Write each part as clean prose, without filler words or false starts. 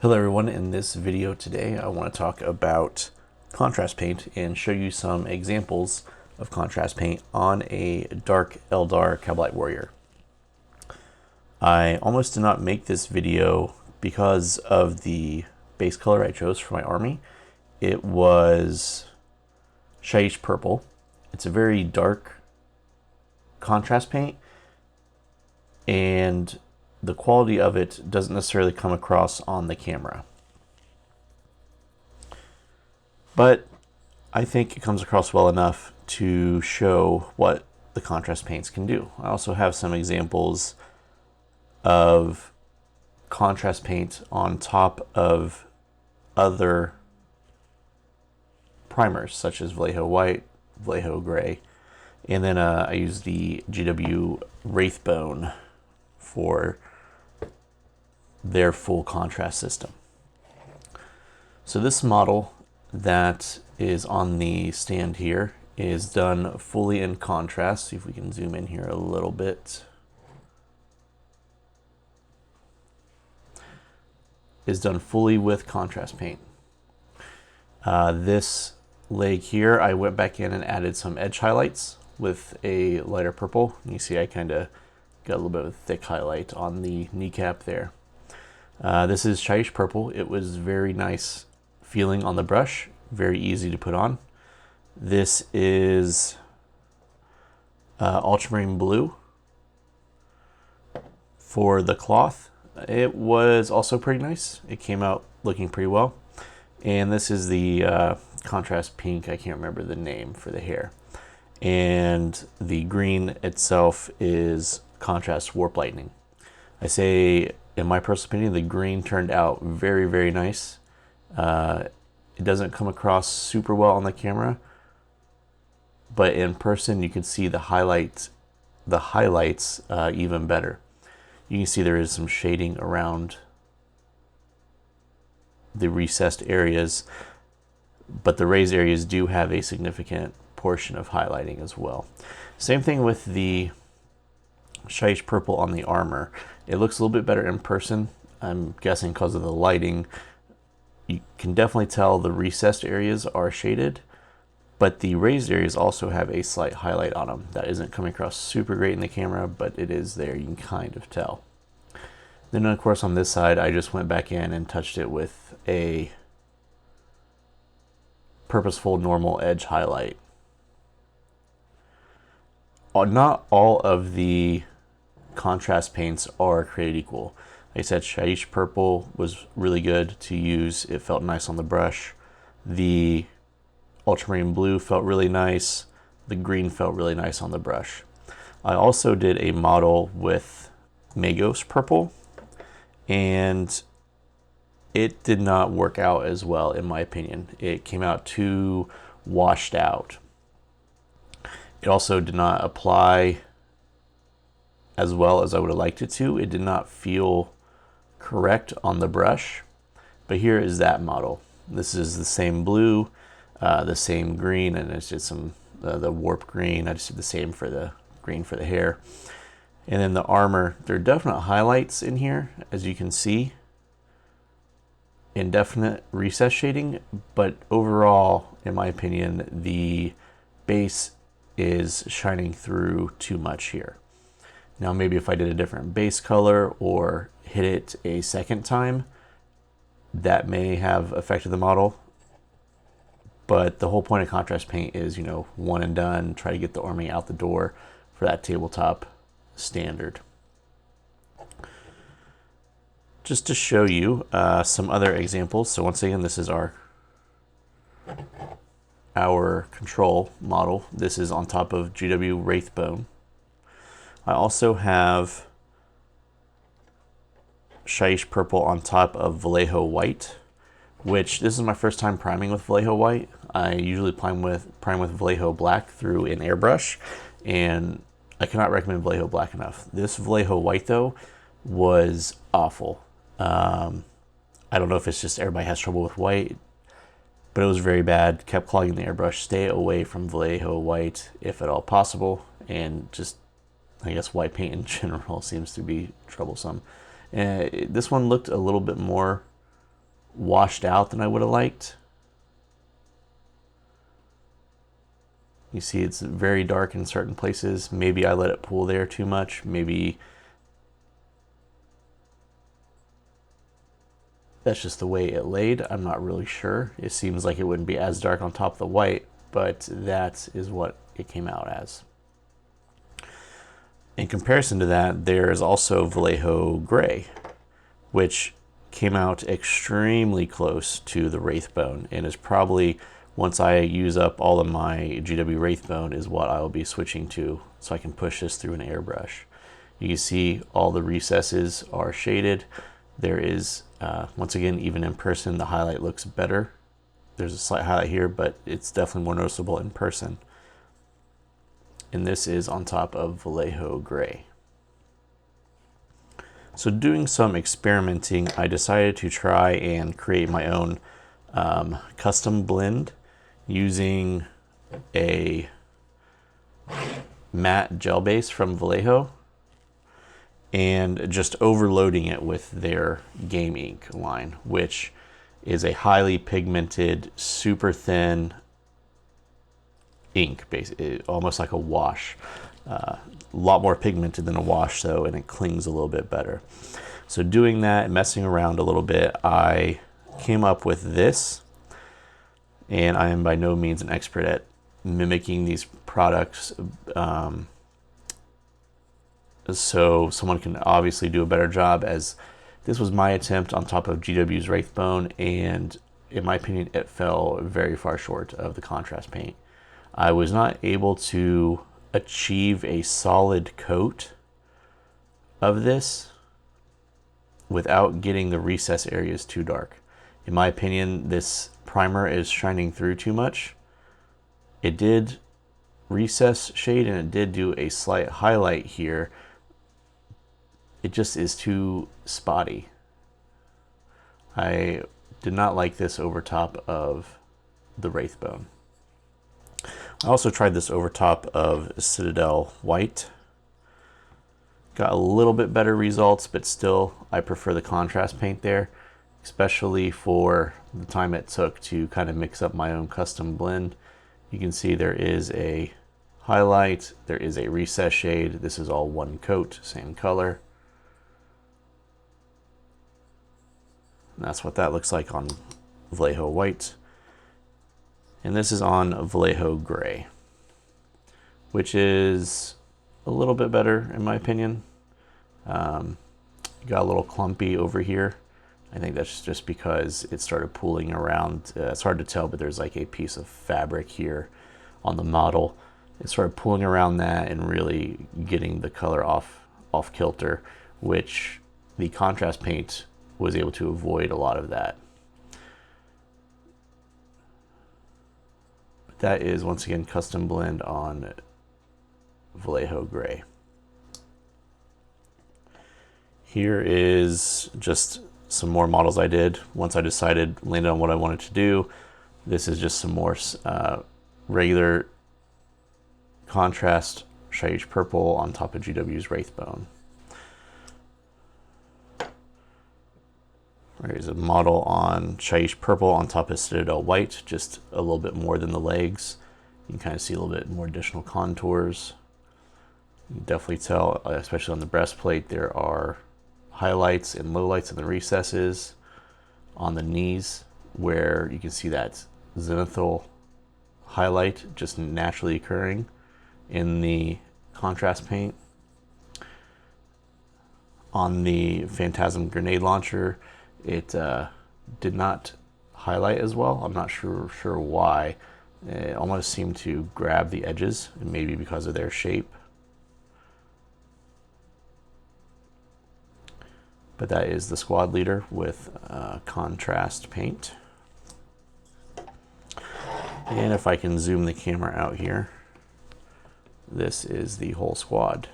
Hello everyone, in this video today I want to talk about contrast paint and show you some examples of contrast paint on a dark Eldar Kabalite Warrior. I almost did not make this video because of the base color I chose for my army. It was Shyish Purple. It's a very dark contrast paint, and the quality of it doesn't necessarily come across on the camera. But I think it comes across well enough to show what the contrast paints can do. I also have some examples of contrast paint on top of other primers, such as Vallejo White, Vallejo Gray, and then I use the GW Wraithbone for their full contrast system. So this model that is on the stand here is done fully in contrast. See if we can zoom in here a little bit. Is done fully with contrast paint. This leg here, I went back in and added some edge highlights with a lighter purple. You see I kind of got a little bit of a thick highlight on the kneecap there. This is Shyish Purple. It was very nice feeling on the brush, very easy to put on. This is Ultramarine Blue for the cloth. It was also pretty nice. It came out looking pretty well. And this is the contrast pink. I can't remember the name for the hair. And the green itself is contrast Warp Lightning. I say, in my personal opinion, the green turned out very, very nice. It doesn't come across super well on the camera, but in person you can see the highlights even better. You can see there is some shading around the recessed areas, but the raised areas do have a significant portion of highlighting as well. Same thing with the Shyish Purple on the armor. It looks a little bit better in person. I'm guessing because of the lighting. You can definitely tell the recessed areas are shaded, but the raised areas also have a slight highlight on them. That isn't coming across super great in the camera, but it is there. You can kind of tell. Then of course on this side, I just went back in and touched it with a purposeful normal edge highlight. Not all of the contrast paints are created equal. Like I said, Shyish Purple was really good to use. It felt nice on the brush. The Ultramarine Blue felt really nice. The green felt really nice on the brush. I also did a model with Magos Purple, and it did not work out as well in my opinion. It came out too washed out. It also did not apply as well as I would have liked it to. It did not feel correct on the brush, but here is that model. This is the same blue, the same green, and it's just some the warp green. I just did the same for the green for the hair. And then the armor, there are definite highlights in here, as you can see, indefinite recess shading, but overall, in my opinion, the base is shining through too much here. Now maybe if I did a different base color or hit it a second time, that may have affected the model. But the whole point of contrast paint is, you know, one and done, try to get the army out the door for that tabletop standard. Just to show you some other examples. So once again, this is our control model. This is on top of GW Wraithbone. I also have Shyish Purple on top of Vallejo White, which this is my first time priming with Vallejo White. I usually prime with Vallejo Black through an airbrush, and I cannot recommend Vallejo Black enough. This Vallejo White though was awful. I don't know if it's just everybody has trouble with white, but it was very bad. Kept clogging the airbrush. Stay away from Vallejo White if at all possible, and just, I guess, white paint in general seems to be troublesome. This one looked a little bit more washed out than I would have liked. You see it's very dark in certain places. Maybe I let it pool there too much. Maybe that's just the way it laid. I'm not really sure. It seems like it wouldn't be as dark on top of the white, but that is what it came out as. In comparison to that, there is also Vallejo Gray, which came out extremely close to the Wraithbone and is probably, once I use up all of my GW Wraithbone, is what I will be switching to so I can push this through an airbrush. You can see all the recesses are shaded. There is, once again, even in person, the highlight looks better. There's a slight highlight here, but it's definitely more noticeable in person. And this is on top of Vallejo Gray. So doing some experimenting, I decided to try and create my own custom blend using a matte gel base from Vallejo and just overloading it with their Game Ink line, which is a highly pigmented, super thin ink, basically almost like a wash. A lot more pigmented than a wash though, and it clings a little bit better. So doing that, messing around a little bit, I came up with this, and I am by no means an expert at mimicking these products. So someone can obviously do a better job, as this was my attempt on top of GW's Wraithbone, and in my opinion, it fell very far short of the contrast paint. I was not able to achieve a solid coat of this without getting the recess areas too dark. In my opinion, this primer is shining through too much. It did recess shade and it did do a slight highlight here. It just is too spotty. I did not like this over top of the Wraithbone. I also tried this over top of Citadel White. Got a little bit better results, but still I prefer the contrast paint there, especially for the time it took to kind of mix up my own custom blend. You can see there is a highlight, there is a recess shade. This is all one coat, same color. And that's what that looks like on Vallejo White. And this is on Vallejo Gray, which is a little bit better in my opinion. Got a little clumpy over here. I think that's just because it started pooling around. It's hard to tell, but there's like a piece of fabric here on the model. It started pooling around that and really getting the color off kilter, which the contrast paint was able to avoid a lot of that. That is, once again, custom blend on Vallejo Gray. Here is just some more models I did. Once I landed on what I wanted to do, this is just some more regular contrast Shyish Purple on top of GW's Wraithbone. There's a model on Shyish Purple on top of Citadel White, just a little bit more than the legs. You can kind of see a little bit more additional contours. You can definitely tell, especially on the breastplate, there are highlights and lowlights in the recesses. On the knees, where you can see that zenithal highlight just naturally occurring in the contrast paint. On the Phantasm grenade launcher, it did not highlight as well. I'm not sure why. It almost seemed to grab the edges, maybe because of their shape. But that is the squad leader with contrast paint. And if I can zoom the camera out here, this is the whole squad.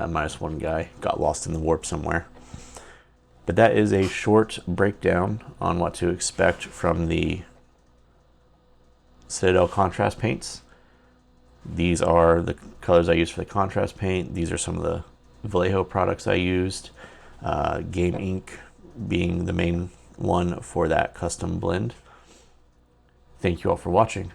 Minus one guy got lost in the warp somewhere. But that is a short breakdown on what to expect from the Citadel contrast paints. These are the colors I used for the contrast paint. These are some of the Vallejo products I used. Game Ink being the main one for that custom blend. Thank you all for watching.